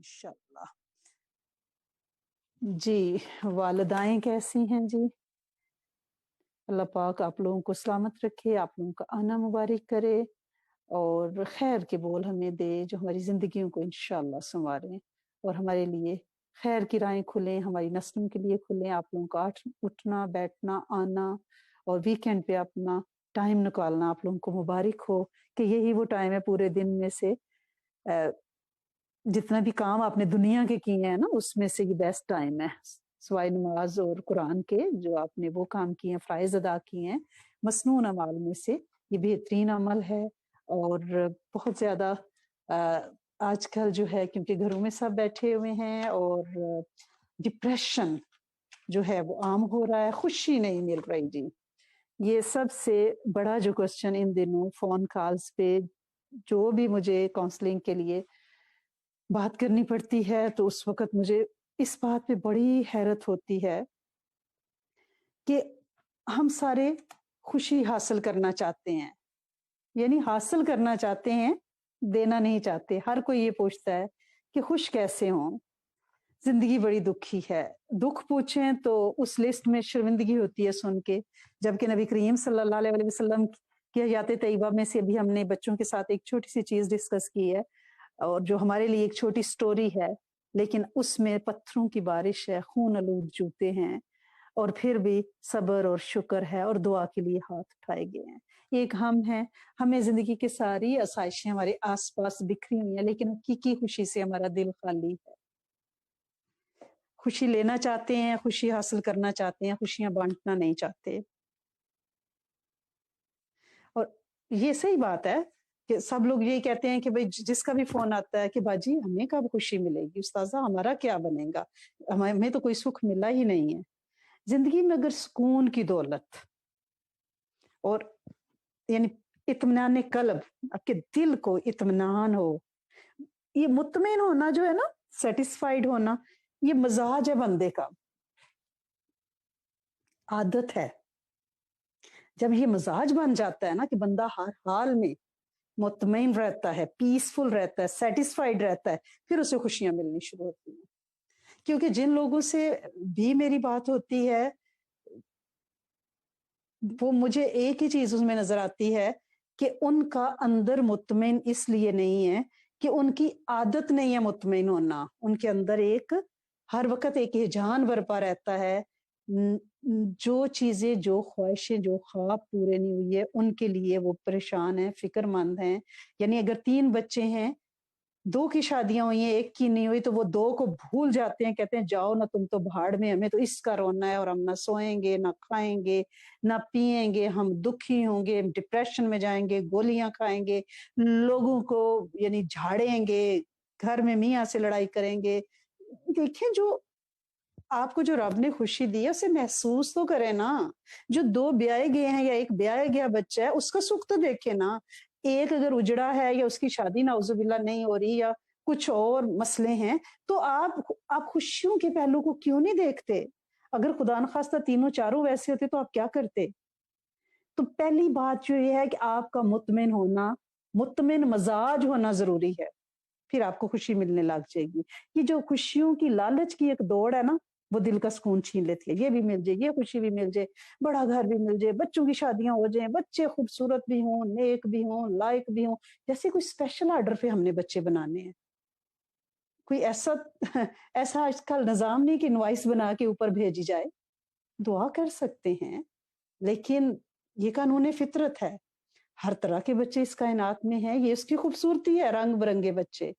इंशाल्लाह। जी, वालिदाएं कैसी हैं जी? अल्लाह पाक आप लोगों को सलामत रखे, आप लोगों का आना मुबारक करे और खैर के बोल हमें दे जो हमारी ज़िंदगियों को इंशाल्लाह संवारें और हमारे लिए खैर की राहें खुलें, हमारी नस्लों के लिए खुलें। आप लोगों का उठना, बैठना, आना और वीकेंड पे अपना टाइम निकालना आप लोगों को मुबारक हो कि यही वो टाइम है पूरे दिन में से जितना भी काम आपने दुनिया के किए हैं ना, उसमें से ये बेस्ट टाइम है। सवाए नमाज और कुरान के जो आपने वो काम किए हैं, फ़राइज़ अदा किए हैं, मसनून अमाल में से ये बेहतरीन अमल है। और बहुत ज़्यादा आजकल जो है क्योंकि घरों में सब बैठे हुए हैं और डिप्रेशन जो है वो आम हो रहा है, खुशी नहीं मिल रही जी। ये सबसे बड़ा जो क्वेश्चन इन दिनों फ़ोन कॉल्स पे जो भी मुझे काउंसलिंग के लिए बात करनी पड़ती है तो उस वक़्त मुझे इस बात पे बड़ी हैरत होती है कि हम सारे खुशी हासिल करना चाहते हैं, यानी हासिल करना चाहते हैं, देना नहीं चाहते। हर कोई ये पूछता है कि खुश कैसे हों? ज़िंदगी बड़ी दुखी है। दुःख पूछें तो उस लिस्ट में शर्मिंदगी होती है सुन के, जबकि नबी करीम सल्लल्लाहु अलैहि वसल्लम की हयात तैयबा में से अभी हमने बच्चों के साथ एक छोटी-सी चीज़ डिस्कस की है और जो हमारे लिए एक छोटी स्टोरी है, लेकिन उसमें पत्थरों की बारिश है, खून आलूद जूते हैं और फिर भी सब्र और शुक्र है और दुआ के लिए हाथ उठाए गए हैं। एक हम हैं, हमें ज़िंदगी की सारी आसाइशें हमारे आस-पास बिखरी हुई हैं, लेकिन हकीकी खुशी से हमारा दिल खाली है। खुशी लेना चाहते हैं, खुशी हासिल करना चाहते हैं, खुशियाँ बाँटना नहीं चाहते। और ये सही बात है कि सब लोग यही कहते हैं कि भई जिसका भी फ़ोन आता है कि बाजी हमें कब खुशी मिलेगी? उस्ताज़ा हमारा क्या बनेगा? हमें तो कोई सुख मिला ही नहीं है। ज़िंदगी में अगर सुकून की दौलत और यानी इत्मीनान क़ल्ब, आपके दिल को इत्मीनान हो, ये मुत्तमिन होना जो है ना, सैटिस्फाइड होना, ये मज़ाज है बंदे का, आदत है। जब ये मज़ाज बन जाता है ना कि बंदा हर हाल में मुत्तमिन रहता है, पीसफुल रहता है, सैटिस्फाइड रहता है, फिर उसे खुशियाँ मिलनी शुरू होती हैं। क्योंकि जिन लोगों से भी मेरी बात होती है, वो मुझे एक ही चीज़ उसमें नज़र आती है कि उनका अंदर मुत्तमिन इसलिए नहीं है कि उनकी आदत नहीं है मुत्तमिन होना। उनके अंदर एक हर वक़्त एक हिजान बरपा रहता है। जो चीज़ें, जो ख्वाहिशें, जो ख्वाब पूरे नहीं हुई है, उनके लिए वो परेशान हैं, फ़िक्रमंद हैं। यानी अगर 3 बच्चे हैं, 2 की शादियाँ हुई हैं, 1 की नहीं हुई, तो वो 2 को भूल जाते हैं, कहते हैं जाओ ना तुम तो भाड़ में, हमें तो इसका रोना है और हम ना सोएँगे, ना खाएँगे, ना पिएँगे, हम दुखी होंगे, डिप्रेशन में जाएँगे, गोलियाँ खाएँगे, लोगों को यानी झाड़ेंगे, घर में मियाँ से लड़ाई करेंगे। देखिए जो आपको जो रब ने खुशी दी है उसे महसूस तो करें ना। जो 2 ब्याहे गए हैं या 1 ब्याया गया बच्चा है उसका सुख तो देखें ना। एक अगर उजड़ा है या उसकी शादी नाउज़ुबिल्लाह नहीं हो रही या कुछ और मसले हैं, तो आप खुशियों के पहलू को क्यों नहीं देखते? अगर खुदा न ख़ास्ता तीनों चारों वैसे होते तो आप क्या करते? तो पहली बात जो ये है कि आपका मुत्तमिन होना, मुत्तमिन मज़ाज होना ज़रूरी है। फिर आपको खुशी मिलने लग जाएगी। ये जो खुशियों की लालच की एक दौड़ है ना, वो दिल का सुकून छीन लेती है। ये भी मिल जाए, ये खुशी भी मिल जाए, बड़ा घर भी मिल जाए, बच्चों की शादियाँ हो जाएँ, बच्चे खूबसूरत भी हों, नेक भी हों, लायक भी हों, जैसे कोई स्पेशल ऑर्डर पे हमने बच्चे बनाने हैं। कोई ऐसा ऐसा आजकल निज़ाम नहीं कि इनवॉइस बना के ऊपर भेजी जाए। दुआ कर सकते हैं, लेकिन ये कानून फितरत है। हर तरह के बच्चे इस कायनात में हैं, ये इसकी खूबसूरती है, रंग-बिरंगे बच्चे।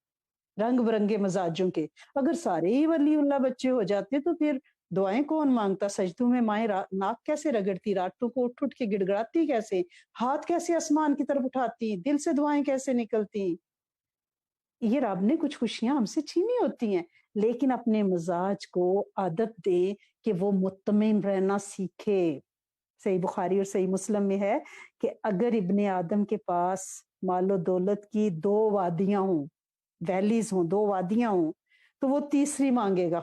रंग-बिरंगे मिज़ाजों के। अगर सारे ही वलीउल्लाह बच्चे हो जाते तो फिर दुआएँ कौन माँगता? सजदों में माएँ नाक कैसे रगड़ती? रातों को उठ-उठ के गिड़गिड़ाती कैसे? हाथ कैसे आसमान की तरफ उठाती? दिल से दुआएँ कैसे निकलती? ये रब ने कुछ खुशियाँ हमसे छीनी होती हैं, लेकिन अपने मिज़ाज को आदत दें कि वो मुत्तमिन रहना सीखे। सही बुखारी और सही मुस्लिम में है कि अगर इब्ने आदम के पास मालो-दौलत की 2 वादियाँ हों, वैलीज़ हों, 2 वादियाँ हों, तो वो तीसरी माँगेगा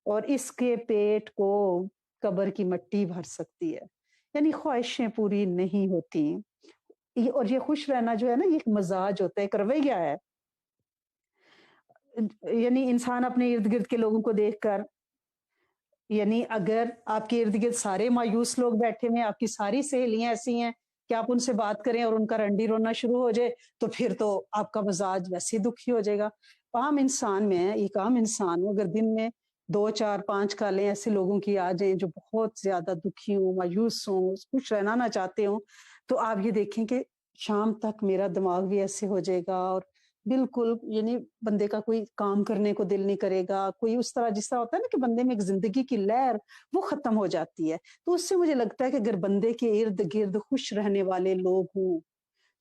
और इसके पेट को कब्र की मिट्टी भर सकती है। यानी ख्वाहिशें पूरी नहीं होती। ये खुश रहना जो है ना, ये एक मिज़ाज होता है, एक रवैया है। यानी इंसान अपने इर्द गिर्द के लोगों को देखकर, यानी अगर आपके इर्द गिर्द सारे मायूस लोग बैठे हुए हैं, आपकी सारी सहेलियां ऐसी हैं कि आप उनसे बात करें और उनका रंडी रोना शुरू हो जाए, तो फिर तो आपका मिजाज वैसे ही दुखी हो जाएगा। आम इंसान में, एक आम इंसान हूं, अगर दिन में 2 4 5 कालें ऐसे लोगों की आ जाए जो बहुत ज्यादा दुखी हो, मायूस हो, कुछ रहना ना चाहते हो, तो आप ये देखें कि शाम तक मेरा दिमाग भी ऐसे हो जाएगा और बिल्कुल यानी बंदे का कोई काम करने को दिल नहीं करेगा, कोई उस तरह जिस तरह होता है ना कि बंदे में एक ज़िंदगी की लहर वो ख़त्म हो जाती है। तो उससे मुझे लगता है कि अगर बंदे के इर्द-गिर्द खुश रहने वाले लोग हों,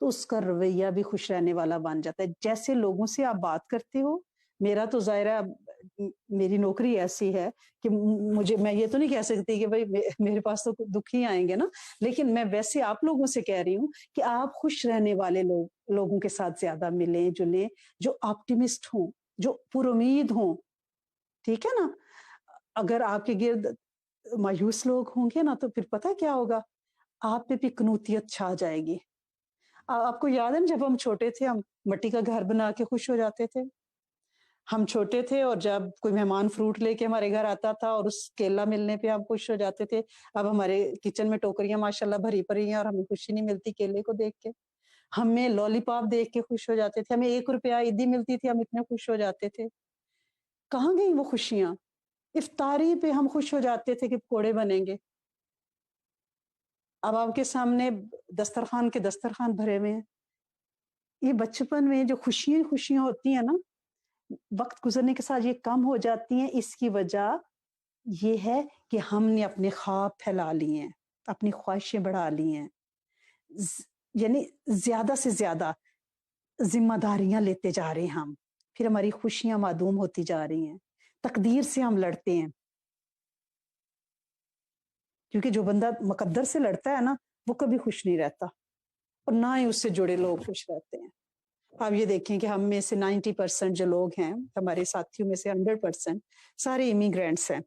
तो उसका रवैया भी खुश रहने वाला बन जाता है। जैसे लोगों से आप बात करते हो, मेरा तो ज़ाहिर है मेरी नौकरी ऐसी है कि मुझे, मैं ये तो नहीं कह सकती कि भई मेरे पास तो दुःख ही आएँगे ना, लेकिन मैं वैसे आप लोगों से कह रही हूँ कि आप खुश रहने वाले लोगों के साथ ज़्यादा मिलें-जुलें, जो ऑप्टिमिस्ट हों, जो पुरुम्मीद हों, ठीक है ना? अगर आपके गिर्द मायूस लोग होंगे ना, तो फिर पता है क्या होगा? आप पे भी कनूतियत छा जाएगी। आपको याद है ना, जब हम छोटे थे, हम मिट्टी का घर बना के खुश हो जाते थे। हम छोटे थे और जब कोई मेहमान फ्रूट लेके हमारे घर आता था और उस केला मिलने पे हम खुश हो जाते थे। अब हमारे किचन में टोकरियाँ माशाल्लाह भरी पड़ी हैं और हमें खुशी नहीं मिलती केले को देख के। हमें लॉलीपॉप देख के खुश हो जाते थे। हमें ₹1 ईदी मिलती थी, हम इतने खुश हो जाते थे। कहाँ गई वो खुशियाँ? इफ्तारी पे हम खुश हो जाते थे कि पकोड़े बनेंगे। अब आपके सामने दस्तरखान के दस्तरखान भरे हुए हैं। ये बचपन में जो खुशियाँ ही खुशियाँ होती हैं ना, वक़्त गुज़रने के साथ ये कम हो जाती हैं। इसकी वजह ये है कि हमने अपने ख्वाब फैला लिए हैं, अपनी ख्वाहिशें बढ़ा ली हैं। ज़ यानी ज़्यादा से ज़्यादा ज़िम्मेदारियाँ लेते जा रहे हैं हम, फिर हमारी खुशियाँ मादूम होती जा रही हैं। तकदीर से हम लड़ते हैं, क्योंकि जो बंदा मुकद्दर से लड़ता है ना, वो कभी खुश नहीं रहता और ना ही उससे जुड़े लोग खुश रहते हैं। आप ये देखें कि हम में से 90% जो लोग हैं, हमारे साथियों में से 100% सारे इमिग्रेंट्स हैं।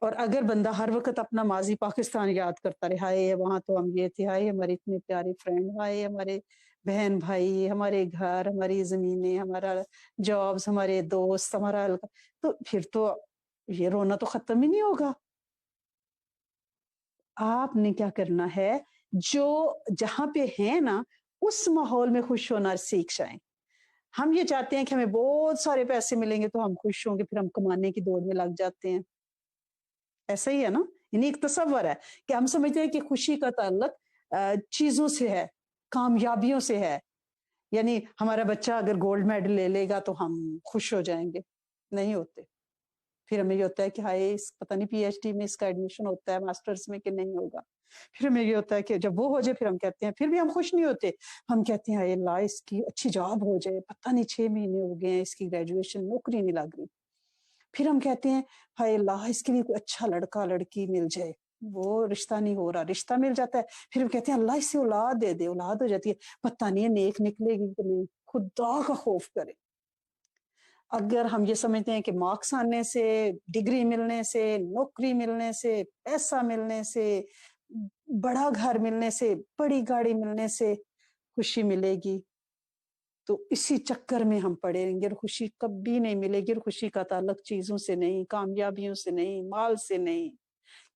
और अगर बंदा हर वक़्त अपना माज़ी पाकिस्तान याद करता रहे, हाय वहाँ तो हम ये थे, हाय हमारी इतनी प्यारी फ्रेंड, हाय हमारे बहन-भाई, हमारे घर, हमारी ज़मीनें, हमारा जॉब्स, हमारे दोस्त, हमारा तो फिर तो ये रोना तो ख़त्म ही नहीं होगा। आपने क्या करना है, जो जहाँ पे हैं ना, उस माहौल में खुश होना सीख जाएँ। हम ये चाहते हैं कि हमें बहुत सारे पैसे मिलेंगे तो हम खुश होंगे, फिर हम कमाने की दौड़ में लग जाते हैं। ऐसा ही है ना? यानी एक तसव्वुर है कि हम समझते हैं कि खुशी का ताल्लुक चीज़ों से है, कामयाबियों से है। यानी हमारा बच्चा अगर गोल्ड मेडल ले लेगा तो हम खुश हो जाएँगे, नहीं होते। फिर हमें ये होता है कि हाय इस पता नहीं पीएचडी में इसका एडमिशन होता है, मास्टर्स में कि नहीं होगा। फिर हमें ये होता है कि जब वो हो जाए फिर हम कहते हैं, फिर भी हम खुश नहीं होते। हम कहते हैं हाय अल्लाह इसकी अच्छी जॉब हो जाए, पता नहीं 6 महीने हो गए हैं इसकी ग्रेजुएशन, नौकरी नहीं लग रही। फिर हम कहते हैं हाय अल्लाह इसके लिए कोई अच्छा लड़का-लड़की मिल जाए, वो रिश्ता नहीं हो रहा, रिश्ता मिल जाता है, फिर हम कहते हैं अल्लाह इसे औलाद दे दे, औलाद हो जाती है, पता नहीं है नेक निकलेगी कि नहीं, खुदा का खौफ करें। अगर हम ये समझते हैं कि मार्क्स आने से, डिग्री मिलने से, नौकरी मिलने से, पैसा मिलने से, बड़ा घर मिलने से, बड़ी गाड़ी मिलने से खुशी मिलेगी, तो इसी चक्कर में हम पड़े रहेंगे और खुशी कभी नहीं मिलेगी और खुशी का ताल्लुक चीज़ों से नहीं, कामयाबियों से नहीं, माल से नहीं।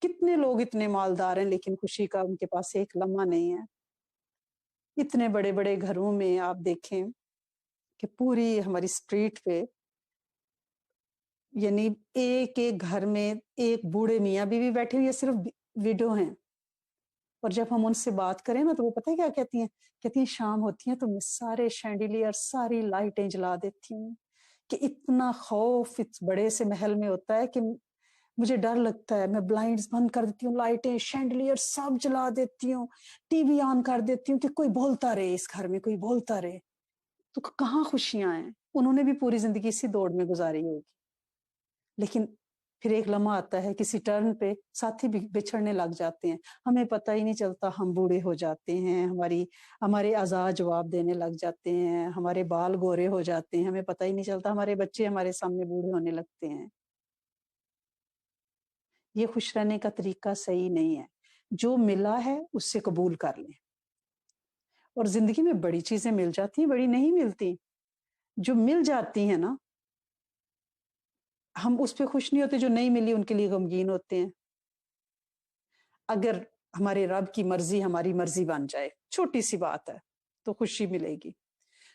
कितने लोग इतने मालदार हैं लेकिन खुशी का उनके पास एक लम्हा नहीं है। इतने बड़े-बड़े घरों में आप देखें कि पूरी हमारी स्ट्रीट पे यानी एक-एक घर में एक बूढ़े मियाँ-बीवी बैठे हुए, ये सिर्फ विडो हैं। और जब हम उनसे बात करें ना तो वो पता है क्या कहती हैं? कहती हैं शाम होती है तो मैं सारे शैंडिलियर, सारी लाइटें जला देती हूँ, कि इतना खौफ इस बड़े से महल में होता है कि मुझे डर लगता है। मैं ब्लाइंड्स बंद कर देती हूँ, लाइटें, शैंडिलियर सब जला देती हूँ, टीवी ऑन कर देती हूँ कि कोई बोलता रहे इस घर में, कोई बोलता रहे। तो कहाँ खुशियाँ हैं? उन्होंने भी पूरी ज़िंदगी इसी दौड़ में गुज़ारी होगी। लेकिन फिर एक लम्हा आता है किसी टर्न पे साथी बिछड़ने लग जाते हैं, हमें पता ही नहीं चलता, हम बूढ़े हो जाते हैं, हमारे अज़ा जवाब देने लग जाते हैं, हमारे बाल गोरे हो जाते हैं, हमें पता ही नहीं चलता, हमारे बच्चे हमारे सामने बूढ़े होने लगते हैं। ये खुश रहने का तरीका सही नहीं है। जो मिला है उससे कबूल कर लें। और जिंदगी में बड़ी चीजें मिल जाती हैं, बड़ी नहीं मिलती। जो मिल जाती हैं ना, हम उस पे खुश नहीं होते, जो नहीं मिली उनके लिए गमगीन होते हैं। अगर हमारे रब की मर्जी हमारी मर्जी बन जाए, छोटी सी बात है, तो खुशी मिलेगी।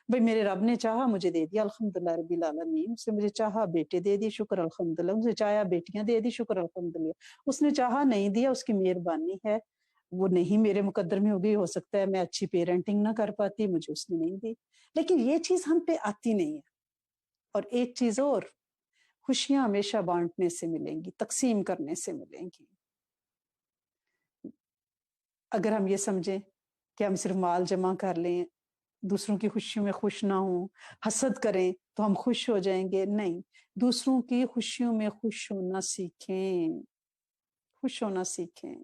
भाई मेरे रब ने चाहा मुझे दे दिया, अल्हम्दुलिल्लाह रब्बिल आलमीन। उसने मुझे चाहा बेटे दे दिए, शुक्र अल्हम्दुलिल्लाह। उसने चाहा बेटियां दे दी, शुक्र अल्हम्दुलिल्लाह। उसने चाहा नहीं दिया, उसकी मेहरबानी है। वो नहीं मेरे मुकद्दर में होगी, हो सकता है मैं अच्छी पेरेंटिंग ना कर पाती, मुझे उसने नहीं दी। लेकिन ये चीज हम पे आती नहीं है। और एक चीज और, खुशियां हमेशा बांटने से मिलेंगी, तकसीम करने से मिलेंगी। अगर हम ये समझें कि हम सिर्फ माल जमा कर लें, दूसरों की खुशियों में खुश ना हो, हसद करें तो हम खुश हो जाएंगे, नहीं। दूसरों की खुशियों में खुश होना सीखें, खुश होना सीखें।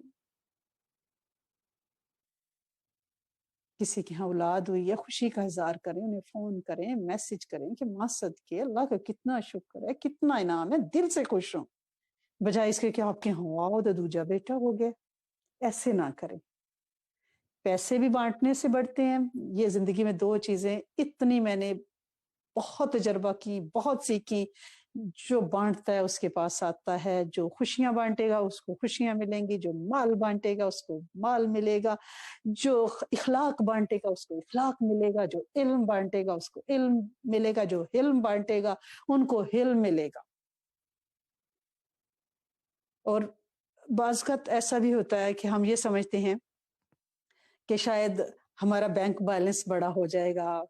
किसी की यहाँ औलाद हुई है, खुशी का इजहार करें, उन्हें फोन करें, मैसेज करें कि माँ सदके अल्लाह का कितना शुक्र है, कितना इनाम है, दिल से खुश हूं, बजाय इसके कि आपके यहाँ आओ तो दूजा बेटा हो गया। ऐसे ना करें। पैसे भी बांटने से बढ़ते हैं। ये जिंदगी में दो चीजें इतनी मैंने बहुत तजर्बा की, बहुत सीखी। जो बांटता है उसके पास आता है, जो खुशियां बांटेगा उसको खुशियां मिलेंगी, जो माल बांटेगा उसको माल मिलेगा, जो इखलाक बांटेगा उसको इखलाक मिलेगा, जो इल्म बांटेगा उसको इल्म मिलेगा, जो हिल्म बांटेगा उनको हिल्म मिलेगा। और बाज़ का ऐसा भी होता है कि हम ये समझते हैं कि शायद हमारा बैंक बैलेंस बड़ा हो जाएगा,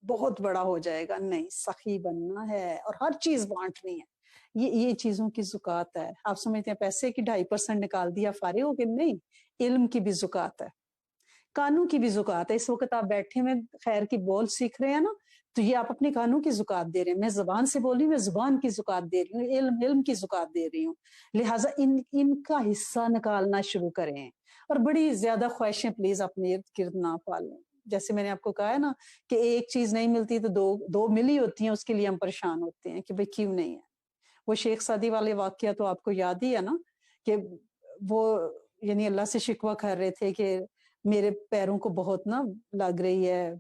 बहुत बड़ा हो जाएगा। नहीं, सखी बनना है और हर चीज बांटनी है। ये चीजों की जुकात है। आप समझते हैं पैसे की 2.5% निकाल दिया फारिग हो गए, नहीं। इल्म की भी जुकात है, कानों की भी जुकात है। इस वक्त आप बैठे में खैर की बोल सीख रहे हैं ना, तो ये आप अपने कानों की जुकात दे रहे हैं। मैं जबान से बोल रही हूँ, मैं जुबान की जुकात दे रही हूँ, इल्म की जुकात दे रही हूँ। लिहाजा इनका हिस्सा निकालना शुरू करें। और बड़ी ज्यादा ख्वाहिशें प्लीज अपने इर्द गिर्द ना पालें। जैसे मैंने आपको कहा है ना कि एक चीज नहीं मिलती तो दो दो मिली होती हैं, उसके लिए हम परेशान होते हैं कि भाई क्यों नहीं है। वो शेख सादी वाले वाकया तो आपको याद ही है ना, कि वो यानी अल्लाह से शिकवा कर रहे थे कि मेरे पैरों को बहुत ना लग रही है,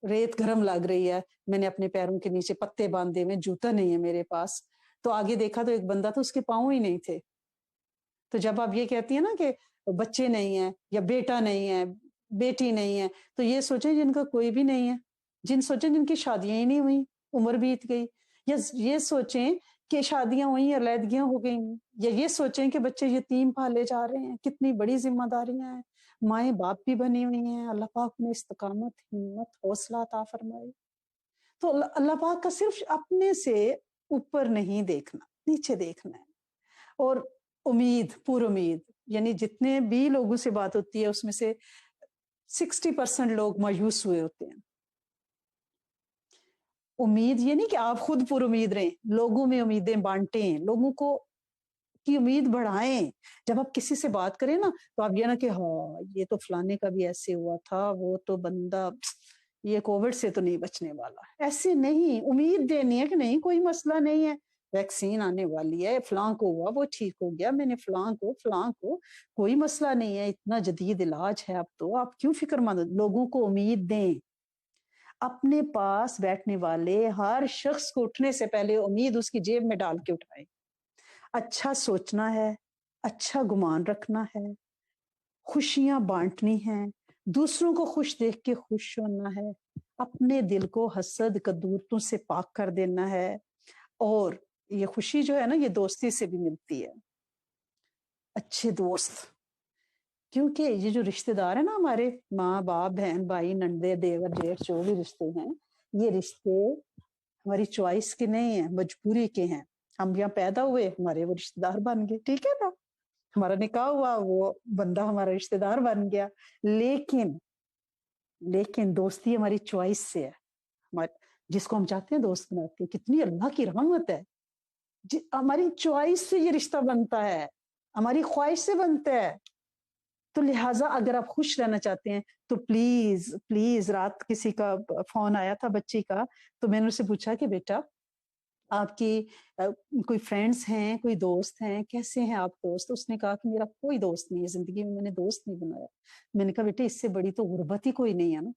रेत गरम लग रही है, मैंने अपने पैरों के नीचे पत्ते बांधे हुए, जूता नहीं है मेरे पास। तो आगे देखा तो एक बंदा था, उसके पाँव ही नहीं थे। तो जब आप ये कहती है ना कि बच्चे नहीं है या बेटा नहीं है, बेटी नहीं है, तो ये सोचें जिनका कोई भी नहीं है, सोचें जिनकी शादियां ही नहीं हुई, उम्र बीत गई, या ये सोचें कि शादियां हुई अलैदगियां हो गई, या ये सोचें कि बच्चे यतीम पाले जा रहे हैं। कितनी बड़ी जिम्मेदारियां हैं। माएँ बाप भी बनी हुई हैं। अल्लाह पाक ने इस्तकामत, हिम्मत, हौसला अता फरमाए। तो अल्लाह पाक का सिर्फ अपने से ऊपर नहीं देखना, नीचे देखना है। और उम्मीद, पूरी उम्मीद, यानी जितने भी लोगों से बात होती है उसमें से 60% लोग मायूस हुए होते हैं। उम्मीद ये नहीं कि आप खुद पूरी उम्मीद रहें, लोगों में उम्मीदें बांटें, लोगों को की उम्मीद बढ़ाएं। जब आप किसी से बात करें ना, तो आप ये ना कि हाँ ये तो फलाने का भी ऐसे हुआ था, वो तो बंदा ये कोविड से तो नहीं बचने वाला। ऐसे नहीं, उम्मीद देनी है कि नहीं कोई मसला नहीं है, वैक्सीन आने वाली है, फलां को हुआ वो ठीक हो गया, मैंने फलां को कोई मसला नहीं है, इतना जदीद इलाज है अब तो, आप क्यों फिक्रमंद। लोगों को उम्मीद दें। अपने पास बैठने वाले हर शख्स को उठने से पहले उम्मीद उसकी जेब में डाल के उठाए। अच्छा सोचना है, अच्छा गुमान रखना है, खुशियां बांटनी हैं, दूसरों को खुश देख के खुश होना है, अपने दिल को हसद कदूरतों से पाक कर देना है। और ये खुशी जो है ना, ये दोस्ती से भी मिलती है। अच्छे दोस्त, क्योंकि ये जो रिश्तेदार है ना हमारे, माँ बाप बहन भाई नंदे देवर जेठ जो भी रिश्ते हैं, ये रिश्ते हमारी चॉइस के नहीं है, मजबूरी के हैं। हम यहाँ पैदा हुए, हमारे वो रिश्तेदार बन गए, ठीक है ना। हमारा निकाह हुआ, वो बंदा हमारा रिश्तेदार बन गया। लेकिन लेकिन दोस्ती हमारी चॉइस से है। हमारे जिसको हम चाहते हैं दोस्त बनाते हैं। कितनी अल्लाह की रहमत है, हमारी चॉइस से ये रिश्ता बनता है, हमारी ख्वाहिश से बनता है। तो लिहाजा अगर आप खुश रहना चाहते हैं तो प्लीज प्लीज, रात किसी का फोन आया था बच्ची का, तो मैंने उससे पूछा कि बेटा आपकी कोई फ्रेंड्स हैं, कोई दोस्त हैं, कैसे हैं आप दोस्त। उसने कहा कि मेरा कोई दोस्त नहीं है, जिंदगी में मैंने दोस्त नहीं बनाया। मैंने कहा बेटे इससे बड़ी तो गुर्बत ही कोई नहीं है ना।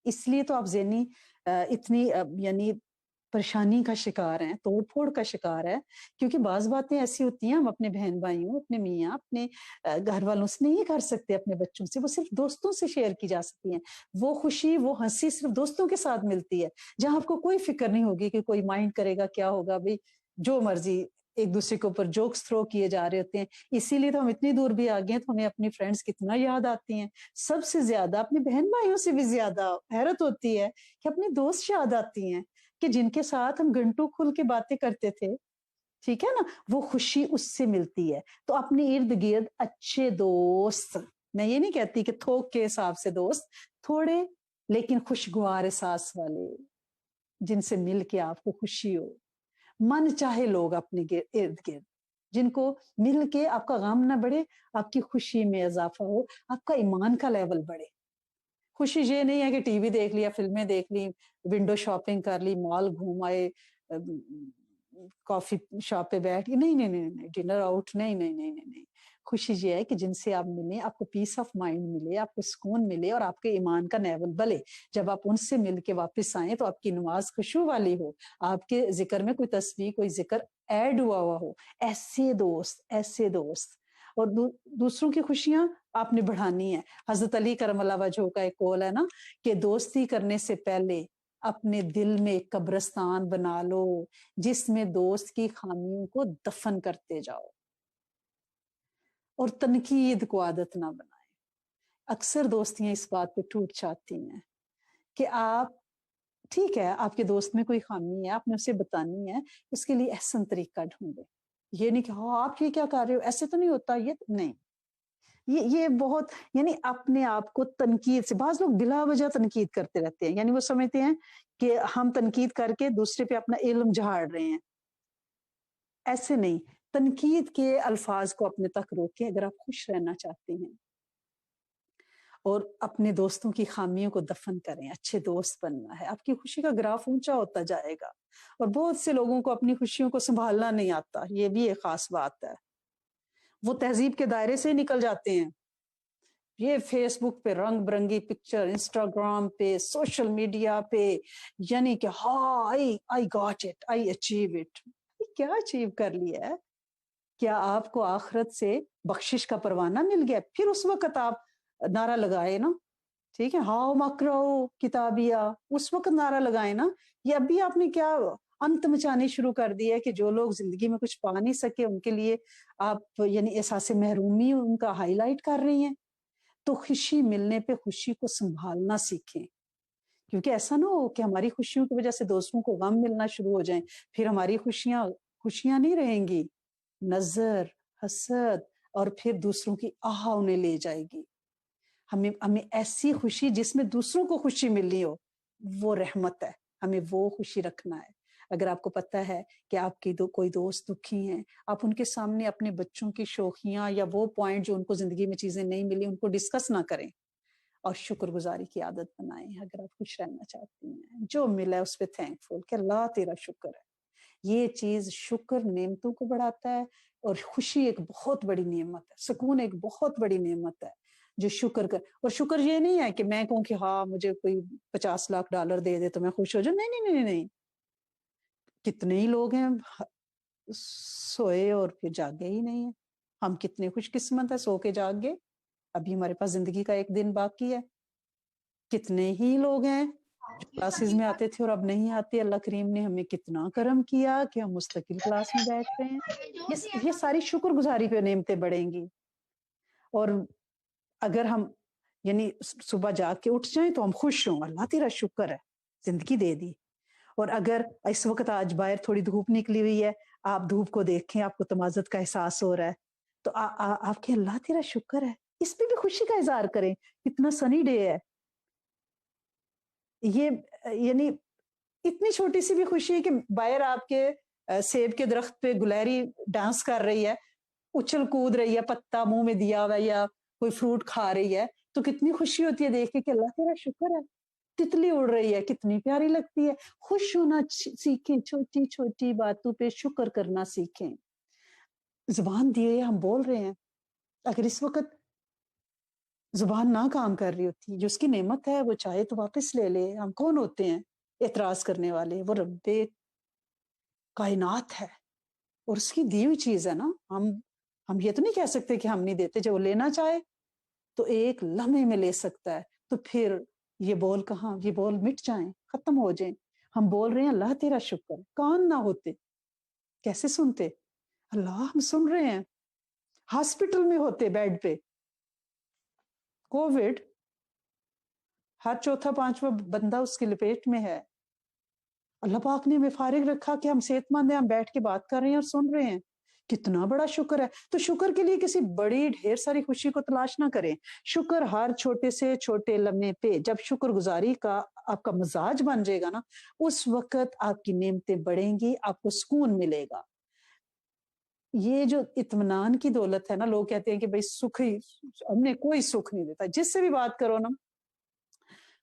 इसलिए तो आप ज़हनी इतनी यानी پریشانی کا شکار ہیں، توڑ پھوڑ کا شکار ہے، کیونکہ بعض باتیں ایسی ہوتی ہیں ہم اپنے بہن بھائیوں، اپنے میاں، اپنے گھر والوں سے نہیں کر سکتے، اپنے بچوں سے، وہ صرف دوستوں سے شیئر کی جا سکتی ہیں۔ وہ خوشی، وہ ہنسی صرف دوستوں کے ساتھ ملتی ہے، جہاں آپ کو کوئی فکر نہیں ہوگی کہ کوئی مائنڈ کرے گا، کیا ہوگا، بھائی جو مرضی ایک دوسرے کے اوپر جوکس تھرو کیے جا رہے ہوتے ہیں۔ اسی لیے تو ہم اتنی دور بھی آ گئے ہیں تو ہمیں اپنی فرینڈس کتنا یاد آتی ہیں، سب سے زیادہ اپنے بہن بھائیوں سے بھی زیادہ حیرت ہوتی ہے کہ اپنے دوست یاد آتی ہیں کہ جن کے ساتھ ہم گھنٹوں کھل کے باتیں کرتے تھے، ٹھیک ہے نا، وہ خوشی اس سے ملتی ہے۔ تو اپنے ارد گرد اچھے دوست، میں یہ نہیں کہتی کہ تھوک کے حساب سے دوست، تھوڑے لیکن خوشگوار احساس والے، جن سے مل کے آپ کو خوشی ہو، من چاہے لوگ اپنے ارد گرد، جن کو مل کے آپ کا غم نہ بڑھے، آپ کی خوشی میں اضافہ ہو، آپ کا ایمان کا لیول بڑھے۔ خوشی یہ نہیں ہے کہ ٹی وی دیکھ لیا، فلمیں دیکھ لی، ونڈو شاپنگ کر لی، مال گھوم آئے، کافی شاپ پہ بیٹھ کے، نہیں نہیں نہیں نہیں، ڈنر آؤٹ، نہیں نہیں نہیں نہیں نہیں۔ خوشی یہ ہے کہ جن سے آپ ملیں، آپ کو پیس آف مائنڈ ملے، آپ کو سکون ملے، اور آپ کے ایمان کا لیول بلے۔ جب آپ ان سے مل کے واپس آئیں تو آپ کی نماز خشوع والی ہو، آپ کے ذکر میں کوئی تسبیح، کوئی ذکر ایڈ ہوا ہو۔ ایسے دوست، ایسے دوست، اور دوسروں کی خوشیاں آپ نے بڑھانی ہے۔ حضرت علی کرم اللہ وجہہ کا ایک قول ہے نا کہ دوستی کرنے سے پہلے اپنے دل میں ایک قبرستان بنا لو جس میں دوست کی خامیوں کو دفن کرتے جاؤ، اور تنقید کو عادت نہ بنائیں۔ اکثر دوستیاں اس بات پہ ٹوٹ جاتی ہیں کہ آپ، ٹھیک ہے آپ کے دوست میں کوئی خامی ہے، آپ نے اسے بتانی ہے، اس کے لیے احسن طریقہ ڈھونڈے۔ یہ نہیں کہ ہاں آپ یہ کیا کر رہے ہو، ایسے تو نہیں ہوتا، یہ نہیں، یہ بہت، یعنی اپنے آپ کو تنقید سے، بعض لوگ بلا وجہ تنقید کرتے رہتے ہیں، یعنی وہ سمجھتے ہیں کہ ہم تنقید کر کے دوسرے پہ اپنا علم جھاڑ رہے ہیں۔ ایسے نہیں، تنقید کے الفاظ کو اپنے تک روکیں اگر آپ خوش رہنا چاہتے ہیں، اور اپنے دوستوں کی خامیوں کو دفن کریں۔ اچھے دوست بننا ہے، آپ کی خوشی کا گراف اونچا ہوتا جائے گا۔ اور بہت سے لوگوں کو اپنی خوشیوں کو سنبھالنا نہیں آتا، یہ بھی ایک خاص بات ہے، وہ تہذیب کے دائرے سے نکل جاتے ہیں۔ یہ فیس بک پہ رنگ برنگی پکچر، انسٹاگرام پہ، سوشل میڈیا پہ، یعنی کہ ہاں I got it, I achieve it. کیا اچیو کر لیا ہے؟ کیا آپ کو آخرت سے بخشش کا پروانہ مل گیا؟ پھر اس وقت آپ نعرہ لگائے نا، ٹھیک ہے، ہاؤ مکرو کتابیہ، اس وقت نعرہ لگائے نا۔ یہ ابھی آپ نے کیا انت مچانی شروع کر دی ہے کہ جو لوگ زندگی میں کچھ پا نہیں سکے ان کے لیے آپ یعنی احساس محرومی ان کا ہائی لائٹ کر رہی ہیں۔ تو خوشی ملنے پہ خوشی کو سنبھالنا سیکھیں، کیونکہ ایسا نہ ہو کہ ہماری خوشیوں کی وجہ سے دوستوں کو غم ملنا شروع ہو جائیں، پھر ہماری خوشیاں نہیں رہیں گی، نظر، حسد، اور پھر دوسروں کی آہ انہیں لے جائے گی۔ ہمیں ایسی خوشی جس میں دوسروں کو خوشی ملنی ہو، وہ رحمت ہے، ہمیں وہ خوشی رکھنا ہے۔ اگر آپ کو پتہ ہے کہ آپ کی کوئی دوست دکھی ہیں، آپ ان کے سامنے اپنے بچوں کی شوخیاں یا وہ پوائنٹ جو ان کو زندگی میں چیزیں نہیں ملی ان کو ڈسکس نہ کریں، اور شکر گزاری کی عادت بنائیں۔ اگر آپ خوش رہنا چاہتی ہیں، جو ملا ہے اس پہ تھینک فل کہ اللہ تیرا شکر ہے۔ یہ چیز، شکر، نعمتوں کو بڑھاتا ہے، اور خوشی ایک بہت بڑی نعمت ہے، سکون ایک بہت بڑی نعمت ہے جو شکر کر۔ اور شکر یہ نہیں ہے کہ میں کہوں کہ ہاں مجھے کوئی $50 لاکھ دے دے تو میں خوش ہو جاؤں، نہیں نہیں نہیں نہیں۔ کتنے ہی لوگ ہیں سوئے اور پھر جاگے ہی نہیں ہیں، ہم کتنے خوش قسمت ہیں، سو کے جاگ گئے، ابھی ہمارے پاس زندگی کا ایک دن باقی ہے۔ کتنے ہی لوگ ہیں جو کلاسز میں آتے تھے اور اب نہیں آتے، اللہ کریم نے ہمیں کتنا کرم کیا کہ ہم مستقل کلاس میں بیٹھ رہے ہیں۔ یہ ساری شکر گزاری پہ نعمتیں بڑھیں گی۔ اور اگر ہم یعنی صبح جاگ کے اٹھ جائیں تو ہم خوش ہوں، اللہ تیرا شکر ہے زندگی دے دی۔ اور اگر اس وقت آج باہر تھوڑی دھوپ نکلی ہوئی ہے، آپ دھوپ کو دیکھیں، آپ کو تمازت کا احساس ہو رہا ہے، تو آپ کے اللہ تیرا شکر ہے، اس پہ بھی خوشی کا اظہار کریں، کتنا سنی ڈے ہے یہ۔ یعنی اتنی چھوٹی سی بھی خوشی ہے کہ باہر آپ کے سیب کے درخت پہ گلہری ڈانس کر رہی ہے، اچھل کود رہی ہے، پتا منہ میں دیا ہوا یا کوئی فروٹ کھا رہی ہے، تو کتنی خوشی ہوتی ہے دیکھ کے کہ اللہ تیرا شکر ہے۔ تتلی اڑ رہی ہے، کتنی پیاری لگتی ہے۔ خوش ہونا سیکھیں، چھوٹی چھوٹی باتوں پہ شکر کرنا سیکھیں۔ زبان دیے ہم بول رہے ہیں، اگر اس وقت زبان نہ کام کر رہی ہوتی، جو اس کی نعمت ہے وہ چاہے تو واپس لے لے، ہم کون ہوتے ہیں اعتراض کرنے والے؟ وہ رب कायनात है और उसकी दी हुई चीज है ना। हम ये तो नहीं कह सकते कि हम नहीं देते, जब वो लेना चाहे तो एक लम्हे में ले सकता है। तो फिर ये बोल कहाँ, ये बोल मिट जाएं, खत्म हो जाएं। हम बोल रहे हैं अल्लाह तेरा शुक्र, कान ना होते कैसे सुनते। अल्लाह हम सुन रहे हैं, हॉस्पिटल में होते बेड पे, कोविड, हर चौथा पांचवा बंदा उसकी लपेट में है। अल्लाह पाक ने हमें फारिग रखा कि हम सेहतमंद हैं, हम बैठ के बात कर रहे हैं और सुन रहे हैं। कितना बड़ा शुक्र है। तो शुक्र के लिए किसी बड़ी ढेर सारी खुशी को तलाश ना करें। शुक्र हर छोटे से छोटे लम्हे पे, जब शुक्रगुजारी का आपका मिजाज बन जाएगा ना, उस वक्त आपकी नेमतें बढ़ेंगी, आपको सुकून मिलेगा। ये जो इत्मीनान की दौलत है ना, लोग कहते हैं कि भाई सुख ही, हमने कोई सुख नहीं देता। जिससे भी बात करो ना,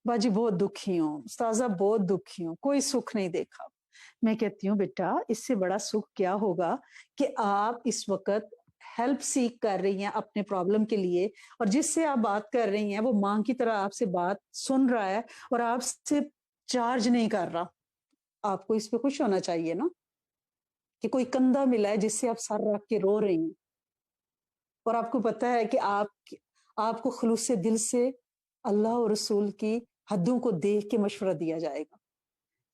बाजी बहुत दुखी हूँ, उस्ताजा बहुत दुखी हूँ, कोई सुख नहीं देखा। मैं कहती हूँ बेटा, इससे बड़ा सुख क्या होगा कि आप इस वक्त हेल्प सीख कर रही हैं अपने प्रॉब्लम के लिए, और जिससे आप बात कर रही हैं वो मां की तरह आपसे बात सुन रहा है और आपसे चार्ज नहीं कर रहा। आपको इस पे खुश होना चाहिए ना, कि कोई कंधा मिला है जिससे आप सर रख के रो रही हैं, और आपको पता है कि आपको खुलूस से दिल से अल्लाह और रसूल की हदों को देख के मशवरा दिया जाएगा।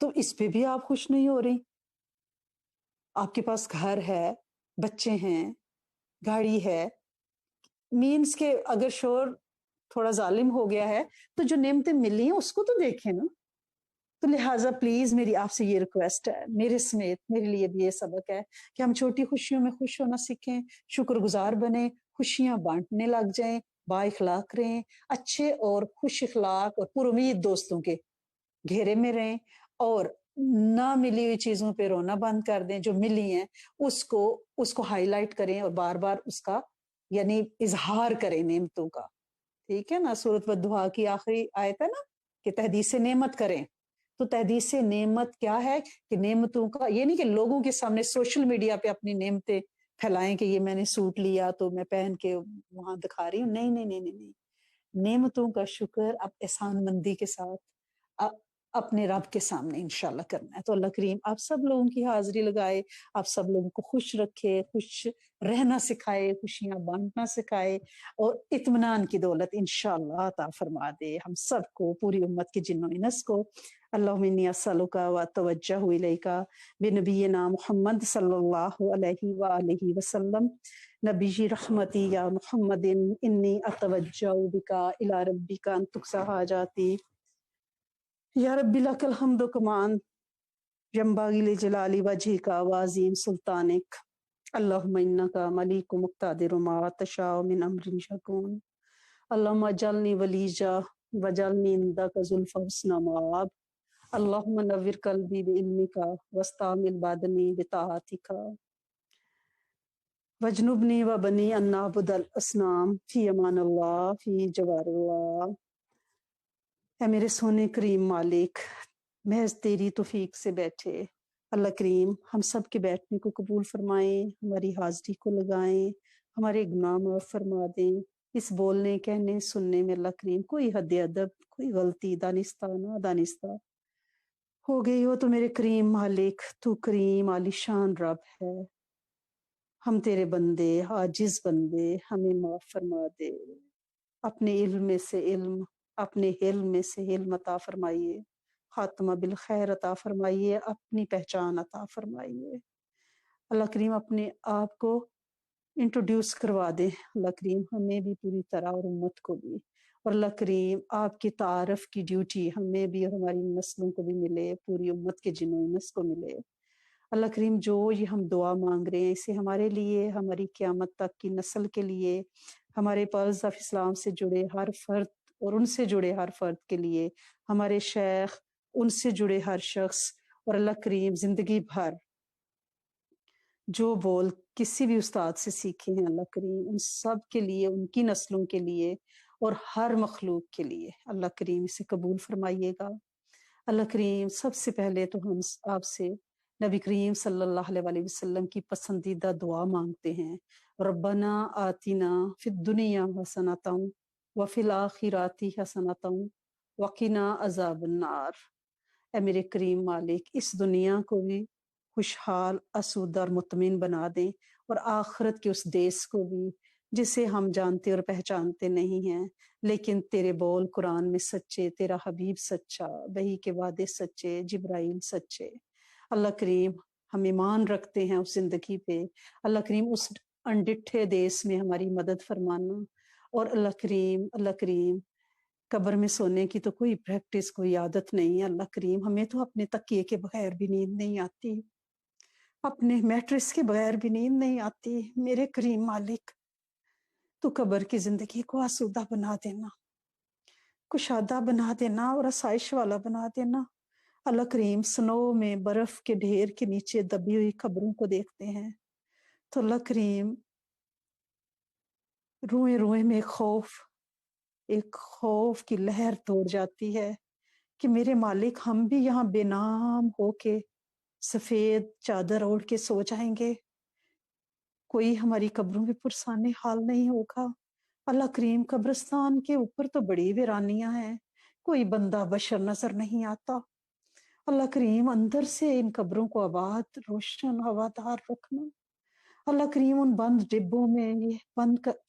तो इस पे भी आप खुश नहीं हो रही। आपके पास घर है, बच्चे हैं, गाड़ी है, मीन्स के अगर शोर थोड़ा जालिम हो गया है तो जो नेमतें मिली हैं उसको तो देखें ना। तो लिहाजा प्लीज मेरी आपसे ये रिक्वेस्ट है, मेरे समेत मेरे लिए भी ये सबक है कि हम छोटी खुशियों में खुश होना सीखें, शुक्रगुजार बने, खुशियां बांटने लग जाएं, बाइखलाक रहें, अच्छे और खुश इखलाक और पुरुमीद दोस्तों के घेरे में रहें, और ना मिली हुई चीजों पे रोना बंद कर दें। जो मिली हैं उसको उसको हाईलाइट करें और बार बार उसका यानी इजहार करें नेमतों का। ठीक है ना, सूरत वद्दुहा की आखिरी आयत है ना कि तहदीस से नेमत करें। तो तहदीस से नेमत क्या है कि नेमतों का, ये नहीं कि लोगों के सामने सोशल मीडिया पे अपनी नेमतें फैलाएं कि ये मैंने सूट लिया तो मैं पहन के वहां दिखा रही हूँ। नहीं नहीं नहीं नहीं नहीं, नेमतों का शुक्र अब एहसान मंदी के साथ अपने रब के सामने इंशाल्लाह करना है। तो अल्लाह करीम आप सब लोगों की हाजिरी लगाए, आप सब लोगों को खुश रखे, खुश रहना सिखाए, खुशियां बांटना सिखाए, और इत्मीनान की दौलत इंशाल्लाह अता फरमा दे हम सबको, पूरी उम्मत की जिन्नो इनस को। अल्लाहुम्मा इन्नी अस्सअलुका व अतवज्जहु इलैका बिनबिय्यिना मुहम्मद सल्लल्लाहु अलैहि व आलिहि वसल्लम, नबी रहमती या मुहम्मदिन इन्नी अतवज्जहु बिका इला रब्बिका अन तुक्सा हाजाती या रब्बी लकल हम्दु कमान यंबगी लिजलाली वजहिका व अज़ीम सुल्तानिक। अल्लाहुम्मा इन्नका मलिकुम मुक्तादिरु मा तशाउ मिन अम्रिन शकून। अल्लाहुम्मा जल्नी वलीजा वजल्नी इंदका ज़ुल्फ़ा हुस्ना मआब। अल्लाहुम्मा नव्विर कल्बी बिइल्मिका वस्तामिल बदनी बिताअतिका वजनुबनी व बनी अन नअबुदल असनाम फी अमानिल्लाह फी जवारिल्लाह। ऐ मेरे सोने करीम मालिक, महज तेरी तौफीक से बैठे अल्लाह करीम हम सब के बैठने को कबूल फरमाएं, हमारी हाजिरी को लगाएं, हमारे गुनाह माफ फरमा दें। इस बोलने कहने सुनने में अल्लाह करीम कोई हद अदब, कोई गलती दानिस्ता ना दानिस्ता हो गई हो तो मेरे करीम मालिक, तू करीम आलिशान रब है। हम तेरे बंदे, आजिज बंदे, हमें माफ फरमा दे। अपने इल्म में से इल्म, अपने हिल्म में से हिल्म अता फरमाइए, खात्मा बिल खैर अता फरमाइए, अपनी पहचान अता फरमाइए। अल्लाह करीम अपने आप को इंट्रोड्यूस करवा दे अल्लाह करीम, हमें भी पूरी तरह और उम्मत को भी। और अल्लाह करीम आपकी तारफ की ड्यूटी हमें भी और हमारी नस्लों को भी मिले, पूरी उम्मत के जिन्हों नस को मिले। अल्लाह करीम जो ये हम दुआ मांग रहे हैं इसे हमारे लिए, हमारी क़यामत तक की नस्ल के लिए, हमारे पर्स ऑफ इस्लाम से जुड़े हर फर्द और उनसे जुड़े हर फर्द के लिए, हमारे शेख, उनसे जुड़े हर शख्स, और अल्लाह करीम जिंदगी भर जो बोल किसी भी उस्ताद से सीखे हैं अल्लाह करीम उन सब के लिए, उनकी नस्लों के लिए और हर मखलूक के लिए अल्लाह करीम इसे कबूल फरमाइएगा। अल्लाह करीम सबसे पहले तो हम आपसे नबी करीम सल्लल्लाहु अलैहि वसल्लम की पसंदीदा दुआ मांगते हैं, रब्बना आतिना फिद दुनिया हसनतम व फिल आखिराती हसनतम वकिना अजाबन्नार। ए मेरे करीम मालिक, इस दुनिया को भी खुशहाल, आसूदा और मुतमिन बना दें, और आखिरत के उस देश को भी जिसे हम जानते और पहचानते नहीं हैं, लेकिन तेरे बोल कुरान में सच्चे, तेरा हबीब सच्चा, वही के वादे सच्चे, जिब्राइल सच्चे। अल्लाह करीम, हम ईमान रखते हैं उस जिंदगी पे। अल्लाह करीम, उस अनडिठे देश में हमारी मदद फरमाना। और अल्लाह करीम, कब्र में सोने की तो कोई प्रैक्टिस, कोई आदत नहीं है। अल्लाह करीम, हमें तो अपने तकिए के बगैर भी नींद नहीं आती, अपने मैट्रेस के बगैर भी नींद नहीं आती। मेरे करीम मालिक, तू कब्र की जिंदगी को आसूदा बना देना, कुशादा बना देना और आसाइश वाला बना देना। अल्लाह करीम, स्नो में बर्फ के ढेर के नीचे दबी हुई कब्रों को देखते हैं तो अल्लाह करीम, रुए रुए में एक खौफ की लहर दौड़ जाती है कि मेरे मालिक, हम भी यहाँ बेनाम होके सफेद चादर ओढ़ के सो जाएंगे, कोई हमारी कब्रों में पुरसाने हाल नहीं होगा। अल्लाह करीम, कब्रिस्तान के ऊपर तो बड़ी वीरानियां हैं, कोई बंदा बशर नजर नहीं आता। अल्लाह करीम, अंदर से इन कब्रों को आबाद, रोशन, हवादार रखना। अल्लाह करीम, उन बंद डिब्बों में ये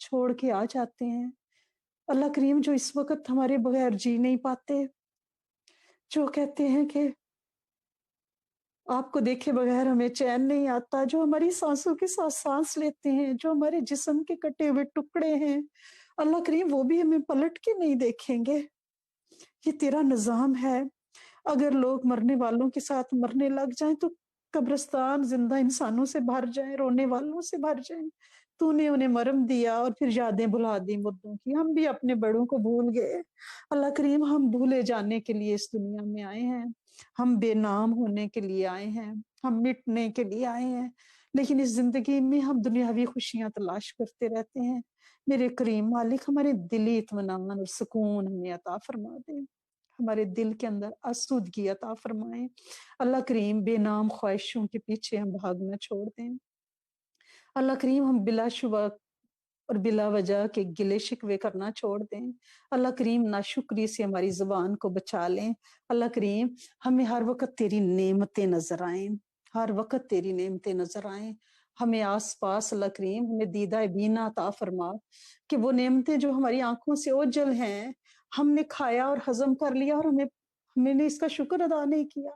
छोड़ के आ जाते हैं अल्लाह करीम, जो इस वक्त हमारे बगैर जी नहीं पाते, जो कहते हैं कि आपको देखे बगैर हमें चैन नहीं आता, जो हमारी सांसों के साथ सांस लेते हैं, जो हमारे जिस्म के कटे हुए टुकड़े हैं, अल्लाह करीम, वो भी हमें पलट के नहीं देखेंगे। ये तेरा निजाम है। अगर लोग मरने वालों के साथ मरने लग जाएं तो कब्रिस्तान जिंदा इंसानों से भर जाए, रोने वालों से भर जाए। तूने उन्हें मरम दिया और फिर यादें भुला दी मुर्दों की। हम भी अपने बड़ों को भूल गए। अल्लाह करीम, हम भूले जाने के लिए इस दुनिया में आए हैं, हम बेनाम होने के लिए आए हैं, हम मिटने के लिए आए हैं, लेकिन इस जिंदगी में हम दुनियावी खुशियां तलाश करते रहते हैं। मेरे करीम मालिक, हमारे दिली इत्मीनान और सुकून हमें अता फरमा दे, हमारे दिल के अंदर आसूदगी अता फरमाए। अल्लाह करीम, बेनाम ख्वाहिशों के पीछे हम भागना छोड़ दें। अल्लाह करीम, हम बिलाशुबा और बिला वजह के गिले शिकवे करना छोड़ दें। अल्लाह करीम, नाशुक्री से हमारी जुबान को बचा लें। अल्लाह करीम, हमें हर वक्त तेरी नेमतें नजर आएं, हर वक्त तेरी नेमतें नजर आएं। हमें आस पास अल्लाह करीम, हमें दीदा बीना अता फरमा कि वो नेमतें जो हमारी आंखों से ओझल हैं, हमने खाया और हजम कर लिया और हमने इसका शुक्र अदा नहीं किया।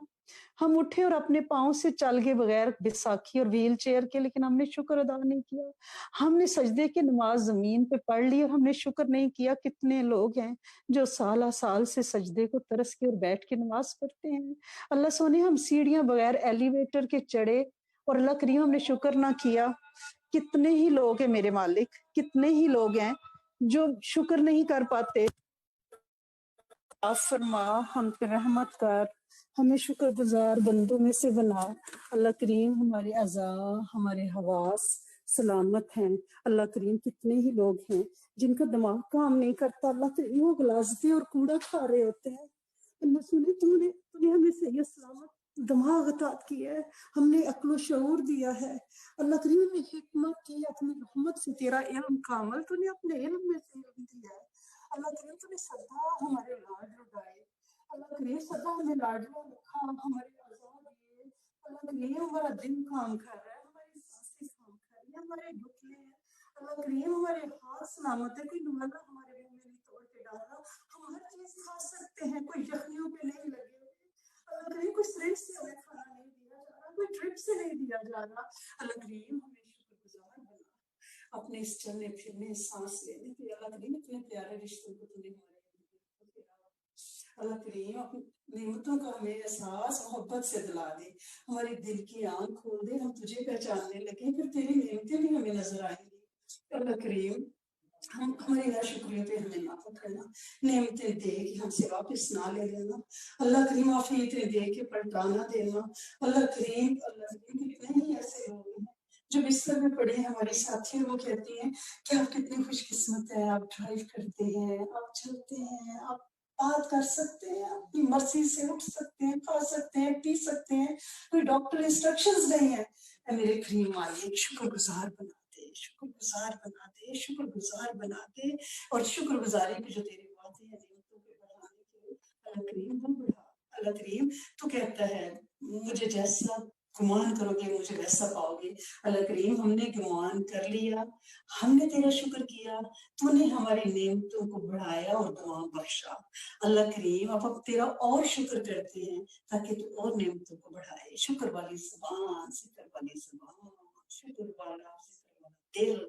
हम उठे और अपने पाँव से चल गए बगैर बैसाखी और व्हील चेयर के, लेकिन हमने शुक्र अदा नहीं किया। हमने सजदे की नमाज जमीन पे पढ़ ली और हमने शुक्र नहीं किया। कितने लोग हैं जो साल साल से सजदे को तरस के और बैठ के नमाज पढ़ते हैं। अल्लाह सोने, हम सीढ़ियां बगैर एलिवेटर के चढ़े और अल्लाह करीम, हमने शुक्र ना किया। कितने ही लोग हैं मेरे मालिक, कितने ही लोग हैं जो शुक्र नहीं कर पाते। आप फरमा, हम पे रहमत कर, हमें शुक्रगुजार बंदों में से बना। अल्लाह करीम, हमारे अज़ा, हमारे हवास सलामत हैं। अल्लाह करीम, कितने ही लोग हैं जिनका दिमाग काम नहीं करता। अल्लाह करीम, वो गलाजते और कूड़ा खा रहे होते हैं। अल्लाह सुने, तूने हमें सही सलामत दिमाग अता किया है, हमने अक्ल शऊर दिया है। अल्लाह करीम, हमें हिकमत की अपनी रहमत से, तेरा इल्म कामल तूने अपने इल्म में से इल्म दिया है। अल्लाह करीम, तूने सदा हमारे लाड लुटाए। अल्लाह करीम, सदा हमें लाडला रखा, हमारे आजाद दिए। अल्लाह करीम, हमारा दिन काम कर रहा है, हमारी सांसें काम कर रही है, हमारे घुटने हैं। अल्लाह करीम, हमारे हाथ सलामत है, कोई नुमाना हमारे मुंह में नहीं तोड़ के डाला। हम हर चीज खा सकते हैं, कोई जख्मियों पे नहीं लगे हुए। अल्लाह करीम, कोई सिरिंज से हमें खाना नहीं दिया जा रहा, कोई ड्रिप से नहीं दिया जा रहा। अल्लाह करीम, हमें शुक्रगुजार बना अपने इस चलने फिरने सांस लेने के। अल्लाह करीम, इतने प्यारे रिश्तों को तूने हमारे अल्लाह करीम, अपनी नेमतों का हमें एहसास मोहब्बत से दिला दे, हमारे दिल की आंख खोल दे, हम तुझे पहचानने लगे, फिर तेरी नेमतें भी हमें नजर आएंगी। अल्लाह करीम, हम हमारे नाशुक्रियों पे हमें ना पकड़ना, नेमतें दे के हमसे वापस ना ले लेना। अल्लाह करीम, आफियतें दे के पलटाना देना। अल्लाह करीम, कितने ही ऐसे लोग हैं जो बिस्तर में पड़े हैं, हमारे साथी हैं, वो कहती हैं कि आप कितने खुशकिस्मत हैं, आप ड्राइव करते हैं, आप चलते हैं, आप बात कर सकते हैं, अपनी मर्जी से उठ सकते हैं, खा सकते हैं, पी सकते हैं, कोई डॉक्टर इंस्ट्रक्शंस नहीं है। मेरे करीम मालिक, शुक्रगुजार बना दे, शुक्रगुजार बना दे, शुक्रगुजार बना दे। और शुक्रगुजारी के जो तेरे वादे हैं नेमतों पे बढ़ाने के, अल्लाह करीम हम बढ़ा। अल्लाह करीम, तू कहता है मुझे जैसा गुमान करोगे मुझे वैसा पाओगे। अल्लाह करीम हमने गुमान कर लिया, हमने तेरा शुक्र किया, तूने हमारी नेमतों को बढ़ाया और दुआ बख्शा। अल्लाह करीम अब हम तेरा और शुक्र करते हैं ताकि तू और नेमतों को बढ़ाए। शुक्र वाली जुबान, जिक्र वाली जुबान, शुक्र वाला दिल।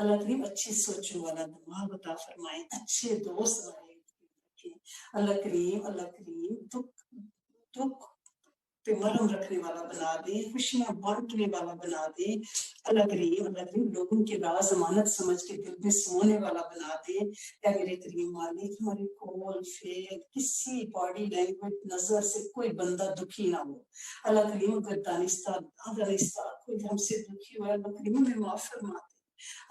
अल्लाह करीम अच्छी सोचों वाला दिमाग अता फरमाए, अच्छे दोस्त हमारे रखें। अल्लाह करीम दुख दुख पे मरहम रखने वाला बना दे, खुशियां बांटने वाला बना दे। अल्लाह करीम लोगों के राज अमानत समझ के दिल में सोने वाला बना दे। या मेरे करीम मालिक हमारे कॉल फेल किसी बॉडी लैंग्वेज नजर से कोई बंदा दुखी ना हो। अल्लाह करीम अगर दानिस्ता कोई हमसे दुखी हुआ, अल्लाह करीम हमें माफ फरमा दे।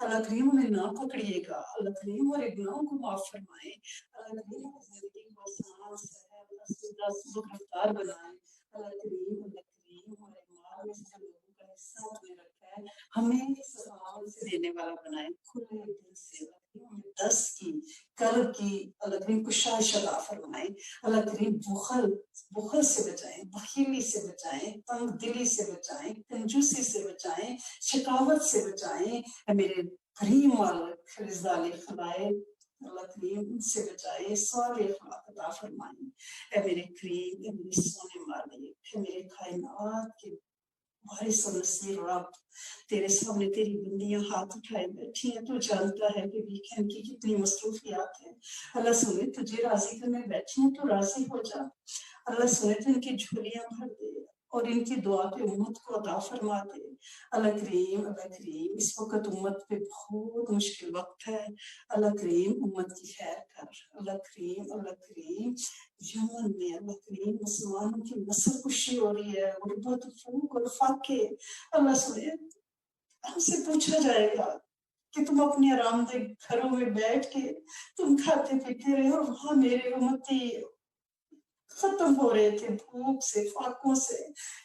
अल्लाह करीम हमें ना पकड़िएगा, अल्लाह करीम हमारे गुनाहों को माफ फरमाए। अल्लाह करीम हमारी जिंदगी को आसान सहल रफ्तार बनाए। अल्लाह करीम हमारे माल में से लोगों का हिस्सा तुमने रखा है, हमें सवाल से देने वाला बनाए, खुले दिल से। हमें दस की कर्ब की अल्लाह करीम कुशाइश अता फरमाए। अल्लाह करीम बुखल से बचाएं, बखीली से बचाएं, तंग दिली से बचाएं, कंजूसी से बचाएं, शकावत से बचाएं। मेरे करीम मालिक रिज़ाले खलाए अल्लाह करीम उनसे बचाए, सारे अखलाक अता फरमाए। ऐ मेरे करीम, ऐ मेरे सोने मालिक, ऐ मेरे कायनात के वारिस और नसीर रब, तेरे सामने तेरी बंदियां हाथ उठाए बैठी हैं। तू जानता है कि वीकेंड की कितनी मसरूफियात है। अल्लाह सुने तुझे राजी करने बैठी हैं, तो राजी हो जा। अल्लाह सुने तो इनकी झोलियां भर दे और इनकी दुआ पे उम्मत को अता फरमा दे। अल्लाह करीम इस वक्त उम्मत पे बहुत मुश्किल वक्त है। अल्लाह करीम उम्मत की खैर कर। अल्लाह करीम यमन में अल्लाह करीम मुसलमानों की नस्ल कुशी हो रही है, गुर्बत फूक और फाके। अल्लाह सुने हमसे पूछा जाएगा कि तुम अपने आरामदेह घरों में बैठ के तुम खाते पीते रहे और वहां मेरे उम्मती खत्म हो रहे थे भूख से, फाकों से।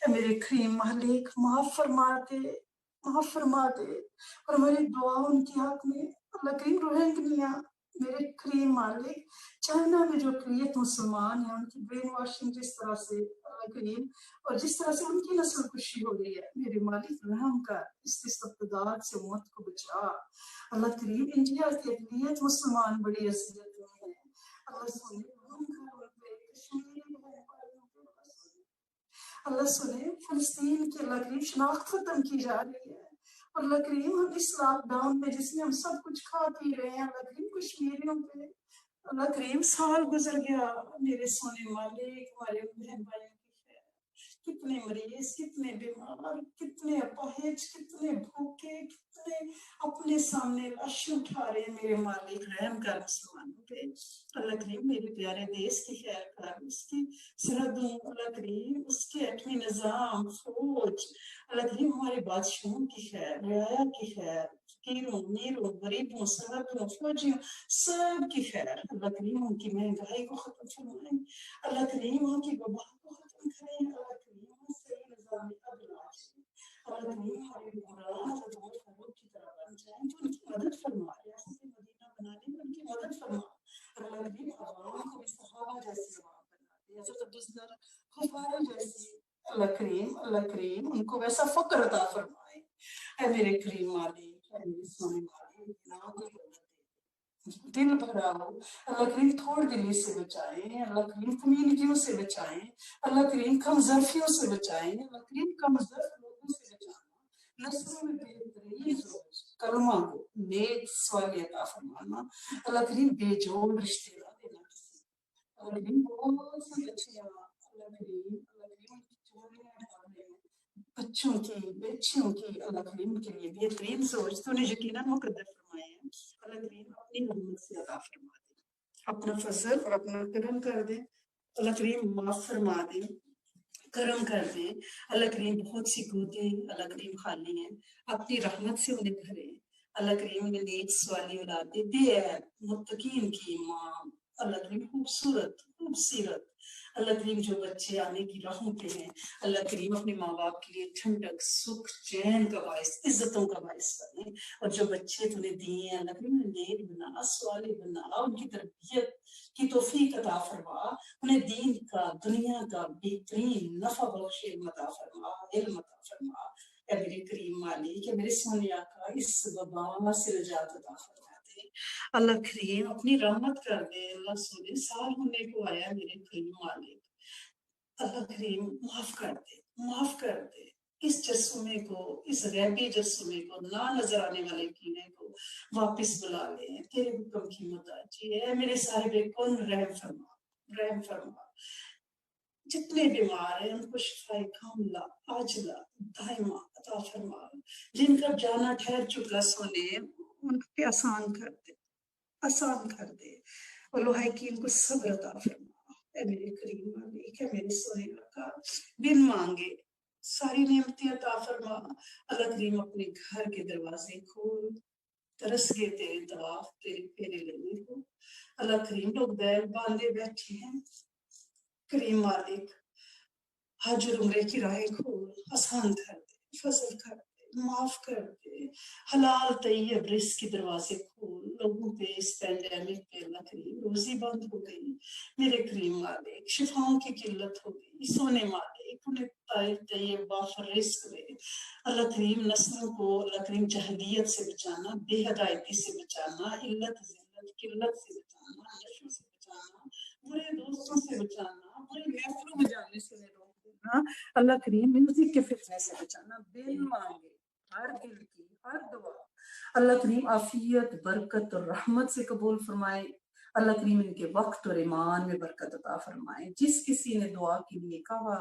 मेरे करीम मालिक माफ फरमा दे और हमारी दुआ उनकी हक में। अल्लाह करीम रोहिंग्या मेरे करीम मालिक चाइना में जो अक़लियत मुसलमान है उनकी ब्रेन वॉशिंग जिस तरह से अल्लाह करीम और जिस तरह से उनकी नस्ल कुशी हो रही है, मेरे मालिक रहम कर, इस इस्तबदाद से उम्मत को बचा। अल्लाह करीम इंडिया की अक़लियत मुसलमान बड़ी अज़ियत में है। अल्लाह सुने अल्लाह सुने फिलिस्तीन की अल्लाह करीम शनाख्त खत्म की जा रही है। अल्लाह करीम हम इस लॉकडाउन में जिसमें हम सब कुछ खा पी रहे हैं, अल्लाह करीम कश्मीरियों पे अल्लाह करीम साल गुजर गया। मेरे सोने मालिक हमारे बहन भाइयों की खैर, कितने मरीज, कितने बीमार, कितने अपाहिज, कितने भूखे, कितने अपने सामने लाश उठा रहे हैं। मेरे मालिक रहम कर मुसलमानों पे। अल्लाह करीम मेरे प्यारे देश की खैर कर, उसकी सरहदों अल्लाह करीम, उसके एटमी निजाम फौज अल्लाह करीम हमारे बादशाहों की खैर, रियाया की खैर, फकीरों मीरों गरीबों सरहदों फौजियों सब की खैर। अल्लाह करीम उनकी महंगाई को खत्म फरमाए। अल्लाह करीम उनकी वबा को खत्म करें। अल्लाह करीम सही निजाम अब लाज। अल्लाह करीम हमारे हुक्मरान हज़रत उमर फारूक की तरह बन जाएं, तो उनकी मदद फरमा, रियासत मदीना बनाने में उनकी मदद फरमा। अल्लाह करीम अवाम को भी सहाबा जैसे अवाम बना दे, हज़रत अबू ज़र ग़िफ़ारी जैसी। अल्लाह करीम उनको वैसा फक्र अता फरमाए। ऐ मेरे करीम मालिक, ऐ मेरे सोने मालिक, ना कोई दिल भरा हो। अल्लाह करीम थोड़ दिली से बचाएं, अल्लाह करीम कम्युनिटियों से बचाएं, अल्लाह करीम कमजोरियों से बचाएं, अल्लाह करीम कमजोर लोगों से बचाना, नस्लों में बेहतरीन सोच कलमा को नेक स्वाल अता फरमाना। अल्लाह करीम बेजोड़ रिश्ते ना देना किसी। अल्लाह करीम बहुत सी बच्चियां अल्लाह करीम उनकी चोरियां ढालने में बच्चों की बच्चियों की अल्लाह करीम के लिए बेहतरीन सोच तूने यकीनन मुकद्दर फरमाए हैं। अल्लाह करीम अपनी रहमत से अता फरमा दे, अपना फजल और अपना करम कर दे। अल्लाह करीम माफ फरमा दे, करम कर दे। अल्लाह करीम बहुत सी गोदे अल्लाह करीम खाली हैं, अपनी रहमत से उन्हें भरे। अल्लाह करीम उन्हें नेक सवाली औलाद दे, बेऐब मुत्तकीन की माँ। अल्लाह करीम खूबसूरत खूबसीरत अल्लाह करीम जो बच्चे आने की राहों पे हैं, अल्लाह करीम अपने माँ बाप के लिए ठंडक सुख चैन का बाइस, इज्जतों का बाइस बने। और जो बच्चे तूने दिए हैं अल्लाह करीम नेक बना, स्वाले बना, उनकी तरबियत की तौफीक अता फरमा, उन्हें दीन का दुनिया का बेहतरीन नफा बख्श इल्म अता फरमा, इल्म अता फरमा। اے میرے کریم مالک، اے میرے سونے آقا، اس وبا سے نجات عطا فرما دے اللہ کریم، اپنی رحمت کر دے اللہ سونے، سال ہونے کو آیا میرے کریم مالک، اللہ کریم معاف کر دے، معاف کر دے اس جرثومے کو، اس غیبی جرثومے کو، نہ نظر آنے والے کینے کو واپس بلا لیں تیرے حکم کی محتاجی ہے۔ اے میرے صاحب کن رحم فرما، رحم فرما، جتنے بیمار ہیں ان کو شفائے کاملہ عاجلہ دائمہ عطا فرما، جن کا جانا ٹھہر چکا سونے ان پہ آسان کر دے، آسان کر دے، اور لوہائقین کو صبر عطا فرما۔ اے میرے کریم مالک، اے میرے سونے آقا، بن مانگے ساری نعمتیں عطا فرما اللہ کریم، اپنے گھر کے دروازے کھول، ترس گئے تیرے طواف تیرے پھیرے لینے کو اللہ کریم، لوگ بیل باندھے بیٹھے ہیں کریم مالک، حج اور عمرے کی راہیں کھول، آسان کر دے، فضل کر دے، معاف کر دے، حلال طیب رزق کے دروازے کھول، لوگوں پہ اس پینڈیمک پہ اللہ کریم روزی بند ہو گئی میرے کریم مالک، شفاؤں کی قلت ہو گئی سونے مالک، انہیں طیب وافر رزق دے اللہ کریم، نسلوں کو اللہ کریم جہلیت سے بچانا، بے ہدایتی سے بچانا، علت ذلت قلت سے بچانا، نشوں سے بچانا، برے دوستوں سے بچانا، برے محفلوں میں جانے سے روک دینا اللہ کریم، میوزک کے فتنے سے بچانا، بن مانگے ہر دل کی ہر دعا اللہ کریم عافیت برکت اور رحمت سے قبول فرمائے اللہ کریم، ان کے وقت اور ایمان میں برکت عطا فرمائے۔ جس کسی نے دعا کے لیے کہا،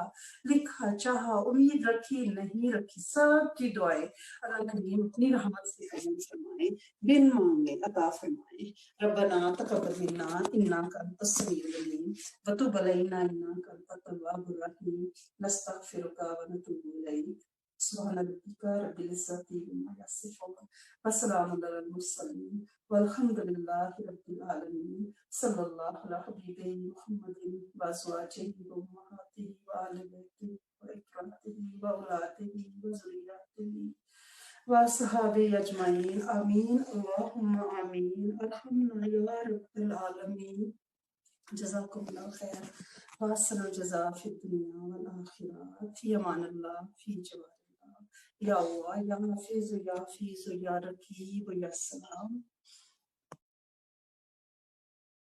لکھا، چاہا، امید رکھی، نہیں رکھی، سب کی دعائیں اللہ کریم اپنی رحمت سے قبول فرمائے، بن مانگے عطا فرمائے۔ ربنا تقبل منا انک انت السمیع العلیم وتب علینا انک انت التواب الرحیم نستغفرک ونتوب الیک سبحان ربک رب العزة عما یصفون وسلام علی المرسلین والحمد للہ رب العالمین صلی اللہ علی حبیبہ محمد وازواجہ وامہاتہ وآل بیتہ واخواتہ واولادہ وذریاتہ وصحابہ اجمعین آمین اللہم آمین ارحمنا یا رب العالمین جزاکم اللہ خیر واحسن الجزاء فی الدنیا والآخرہ فی امان اللہ فی جوار اللہ یا اللہ یا حافظ یا حفیظ یا رقیب یا سلام